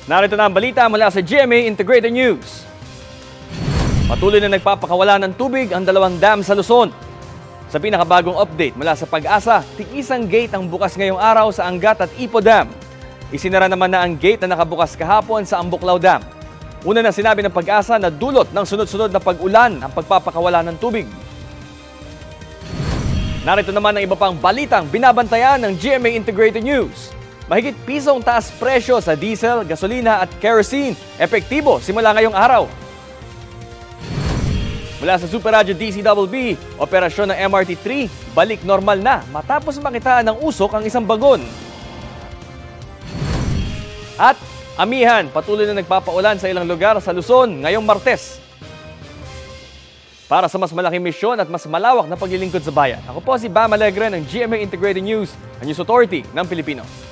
Narito na ang balita mula sa GMA Integrated News. Patuloy na nagpapakawala ng tubig ang dalawang dam sa Luzon. Sa pinakabagong update mula sa Pag-asa, tig-isang gate ang bukas ngayong araw sa Angat at Ipo Dam. Isinara naman na ang gate na nakabukas kahapon sa Ambuklao Dam. Una na sinabi ng Pag-asa na dulot ng sunod-sunod na pag-ulan ang pagpapakawala ng tubig. Narito naman ang iba pang balitang binabantayan ng GMA Integrated News. Mahigit pisong taas presyo sa diesel, gasolina at kerosene. Epektibo simula ngayong araw. Mula sa Super Radyo DCWB, operasyon ng MRT-3 balik normal na matapos makitaan ng usok ang isang bagon. At amihan, patuloy na nagpapaulan sa ilang lugar sa Luzon ngayong Martes. Para sa mas malaking misyon at mas malawak na paglilingkod sa bayan, ako po si Bam Alegre ng GMA Integrated News, ang News Authority ng Pilipino.